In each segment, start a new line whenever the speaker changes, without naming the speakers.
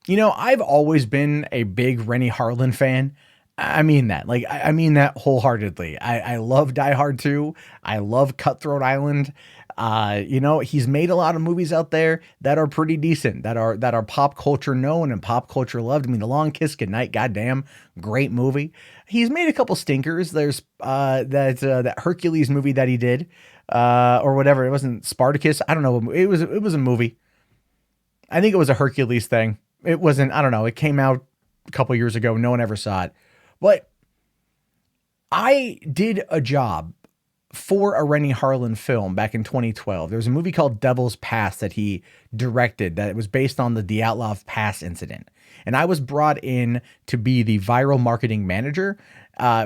I've always been a big Renny Harlin fan. I mean that. Like, I mean that wholeheartedly. I love Die Hard 2. I love Cutthroat Island. He's made a lot of movies out there that are pretty decent, that are pop culture known and pop culture loved. I mean, The Long Kiss Goodnight, goddamn, great movie. He's made a couple stinkers. There's that Hercules movie that he did, or whatever. It wasn't Spartacus. I don't know. It was a movie. I think it was a Hercules thing. It wasn't, I don't know. It came out a couple years ago. No one ever saw it. But I did a job for a Renny Harlin film back in 2012. There was a movie called Devil's Pass that he directed that was based on the Outlaw Pass incident. And I was brought in to be the viral marketing manager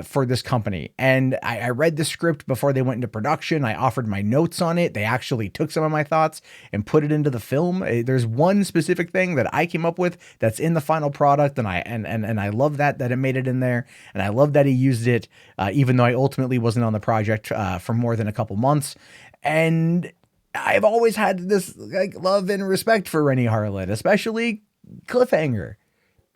for this company. And I read the script before they went into production. I offered my notes on it. They actually took some of my thoughts and put it into the film. There's one specific thing that I came up with that's in the final product, and I love that it made it in there, and I love that he used it, even though I ultimately wasn't on the project for more than a couple months. And I've always had this like love and respect for Renny Harlin, especially Cliffhanger.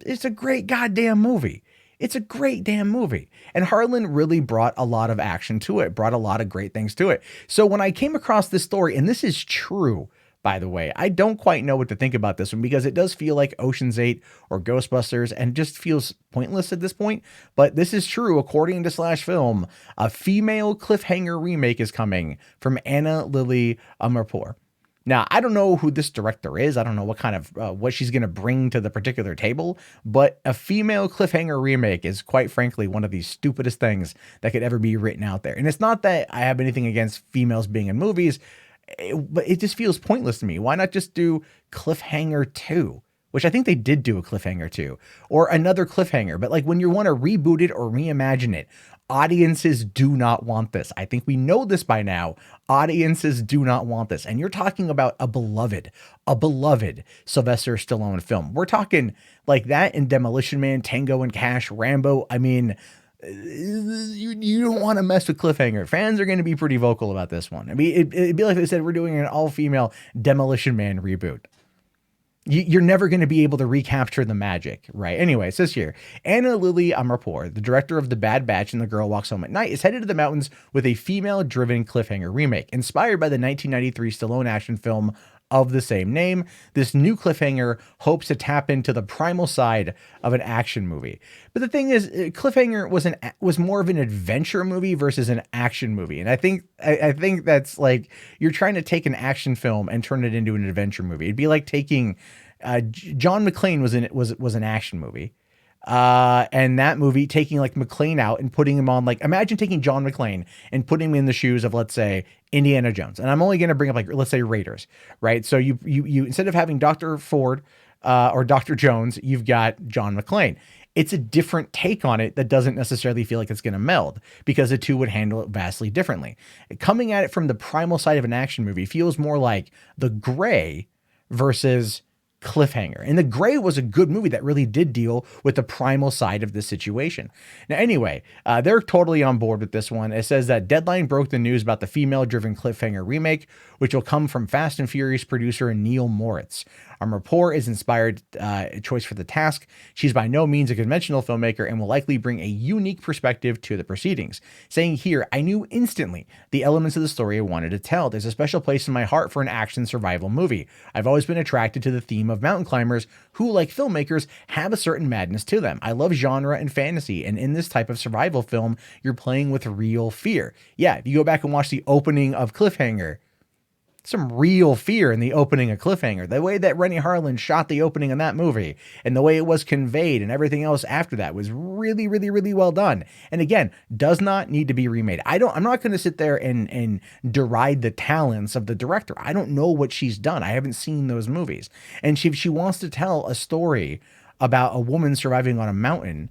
It's a great goddamn movie. It's a great damn movie. And Harlan really brought a lot of action to it, brought a lot of great things to it. So when I came across this story, and this is true, by the way, I don't quite know what to think about this one because it does feel like Ocean's 8 or Ghostbusters and just feels pointless at this point. But this is true. According to Slash Film, a female Cliffhanger remake is coming from Ana Lily Amirpour. Now, I don't know who this director is. I don't know what kind of what she's going to bring to the particular table, but a female Cliffhanger remake is quite frankly one of the stupidest things that could ever be written out there. And it's not that I have anything against females being in movies, but it just feels pointless to me. Why not just do Cliffhanger 2? Which I think they did do a Cliffhanger 2 or another Cliffhanger. But like when you want to reboot it or reimagine it, audiences do not want this. I think we know this by now. Audiences do not want this. And you're talking about a beloved Sylvester Stallone film. We're talking like that in Demolition Man, Tango and Cash, Rambo. I mean, you don't want to mess with Cliffhanger. Fans are going to be pretty vocal about this one. I mean, it'd be like they said, we're doing an all-female Demolition Man reboot. You're never going to be able to recapture the magic, right? Anyway, it says here, Ana Lily Amirpour, the director of The Bad Batch and The Girl Walks Home at Night, is headed to the mountains with a female-driven Cliffhanger remake. Inspired by the 1993 Stallone action film of the same name, this new Cliffhanger hopes to tap into the primal side of an action movie. But the thing is, Cliffhanger was more of an adventure movie versus an action movie, and I think that's like you're trying to take an action film and turn it into an adventure movie. It'd be like taking John McClane was an action movie. And that movie taking like McClane out and putting him on, like, imagine taking John McClane and putting him in the shoes of, let's say, Indiana Jones. And I'm only going to bring up like, let's say Raiders, right? So you instead of having Dr. Ford, or Dr. Jones, you've got John McClane. It's a different take on it that doesn't necessarily feel like it's going to meld because the two would handle it vastly differently. Coming at it from the primal side of an action movie feels more like The Gray versus Cliffhanger. And The Gray was a good movie that really did deal with the primal side of the situation. Now, anyway, they're totally on board with this one. It says that Deadline broke the news about the female-driven Cliffhanger remake, which will come from Fast and Furious producer Neil Moritz. Amirpour is inspired choice for the task. She's by no means a conventional filmmaker and will likely bring a unique perspective to the proceedings. Saying here, I knew instantly the elements of the story I wanted to tell. There's a special place in my heart for an action survival movie. I've always been attracted to the theme of mountain climbers who, like filmmakers, have a certain madness to them. I love genre and fantasy, and in this type of survival film, you're playing with real fear. Yeah, if you go back and watch the opening of Cliffhanger, some real fear in the opening of Cliffhanger. The way that Renny Harlin shot the opening in that movie and the way it was conveyed and everything else after that was really, really, really well done. And again, does not need to be remade. I'm not going to sit there and deride the talents of the director. I don't know what she's done. I haven't seen those movies. And she wants to tell a story about a woman surviving on a mountain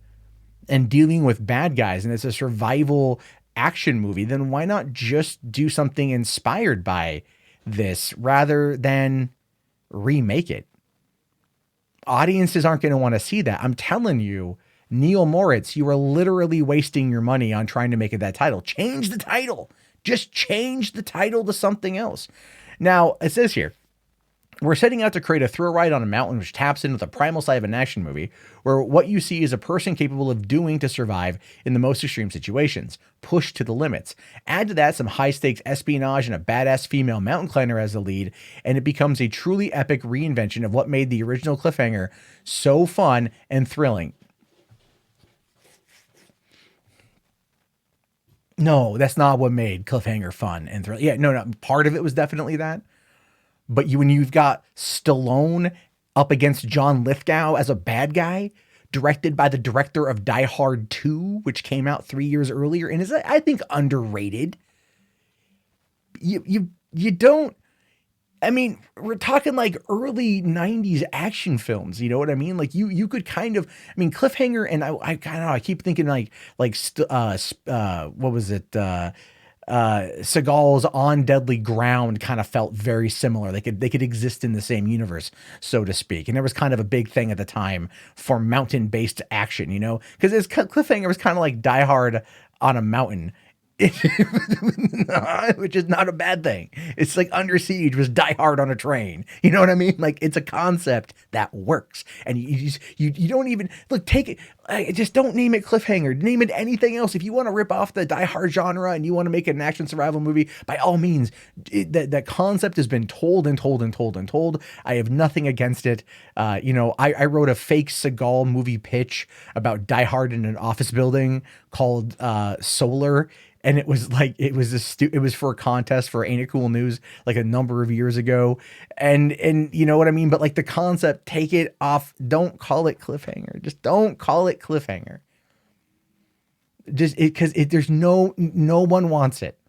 and dealing with bad guys, and it's a survival action movie, then why not just do something inspired by this rather than remake it? Audiences aren't going to want to see that. I'm telling you, Neil Moritz, you are literally wasting your money on trying to make it that title. Change the title. Just change the title to something else. Now, it says here, We're setting out to create a thrill ride on a mountain which taps into the primal side of an action movie, where what you see is a person capable of doing to survive in the most extreme situations, pushed to the limits. Add to that some high stakes espionage and a badass female mountain climber as the lead, and it becomes a truly epic reinvention of what made the original Cliffhanger so fun and thrilling. No, that's not what made Cliffhanger fun and thrilling. Yeah, no, part of it was definitely that. But when you've got Stallone up against John Lithgow as a bad guy, directed by the director of Die Hard 2, which came out 3 years earlier and is, I think, underrated. You don't. I mean, we're talking like early '90s action films. You know what I mean? Like you could kind of. I mean, Cliffhanger and I kind of I keep thinking what was it? Seagal's On Deadly Ground kind of felt very similar. They could exist in the same universe, so to speak. And there was kind of a big thing at the time for mountain based action, because Cliffhanger was kind of like Die Hard on a mountain. Which is not a bad thing. It's like Under Siege was Die Hard on a train. You know what I mean? Like it's a concept that works, and you don't even look. Take it. Just don't name it Cliffhanger. Name it anything else. If you want to rip off the Die Hard genre and you want to make an action survival movie, by all means. That concept has been told and told and told and told. I have nothing against it. I wrote a fake Seagal movie pitch about Die Hard in an office building called Solar. And it was for a contest for Ain't It Cool News like a number of years ago. And you know what I mean? But like the concept, take it off. Don't call it Cliffhanger. Just don't call it Cliffhanger. Just because there's no one wants it.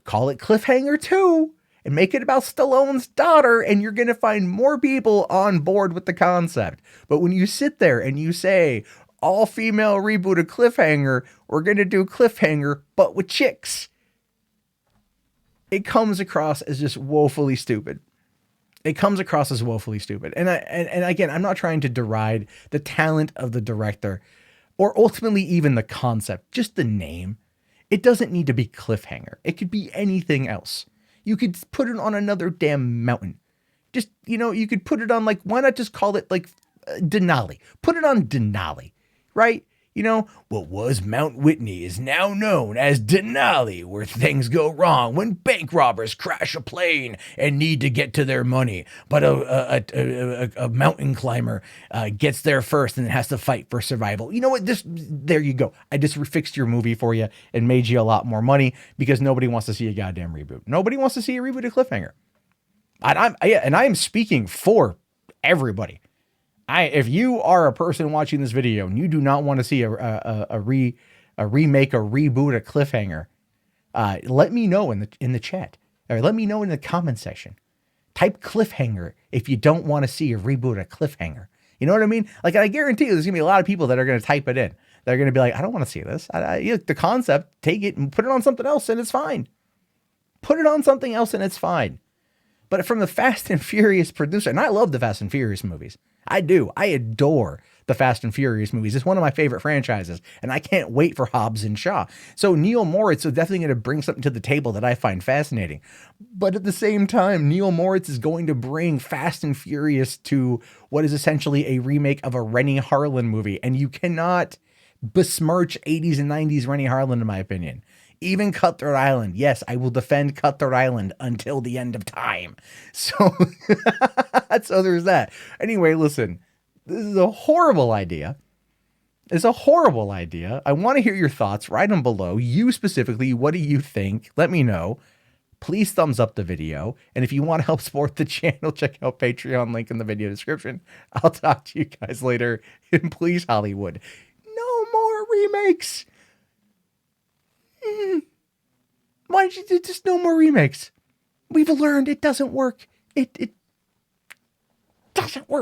Call it Cliffhanger 2 and make it about Stallone's daughter, and you're going to find more people on board with the concept. But when you sit there and you say, all-female reboot of Cliffhanger, we're going to do Cliffhanger, but with chicks, it comes across as just woefully stupid. It comes across as woefully stupid. And again, I'm not trying to deride the talent of the director or ultimately even the concept, just the name. It doesn't need to be Cliffhanger. It could be anything else. You could put it on another damn mountain. Just, you could put it on why not just call it Denali? Put it on Denali. Right? What was Mount Whitney is now known as Denali, where things go wrong when bank robbers crash a plane and need to get to their money. But a mountain climber gets there first and has to fight for survival. You know what? There you go. I just fixed your movie for you and made you a lot more money because nobody wants to see a goddamn reboot. Nobody wants to see a reboot of Cliffhanger. And I am speaking for everybody. If you are a person watching this video and you do not want to see a remake or reboot of Cliffhanger, let me know in the chat, or let me know in the comment section. Type Cliffhanger if you don't want to see a reboot of Cliffhanger. You know what I mean? Like, I guarantee you, there's gonna be a lot of people that are gonna type it in. They're gonna be like, I don't want to see this. The concept, take it and put it on something else, and it's fine. Put it on something else, and it's fine. But from the Fast and Furious producer, and I love the Fast and Furious movies. I do. I adore the Fast and Furious movies. It's one of my favorite franchises, and I can't wait for Hobbs and Shaw. So Neil Moritz is definitely going to bring something to the table that I find fascinating. But at the same time, Neil Moritz is going to bring Fast and Furious to what is essentially a remake of a Renny Harlin movie, and you cannot besmirch 80s and 90s Renny Harlin, in my opinion. Even Cutthroat Island. Yes, I will defend Cutthroat Island until the end of time. So, so there's that. Anyway, listen, this is a horrible idea. It's a horrible idea. I want to hear your thoughts. Write them below. You specifically, what do you think? Let me know. Please thumbs up the video. And if you want to help support the channel, check out Patreon, link in the video description. I'll talk to you guys later. And please, Hollywood, no more remakes. Why did you do just no more remakes? We've learned it doesn't work. It doesn't work.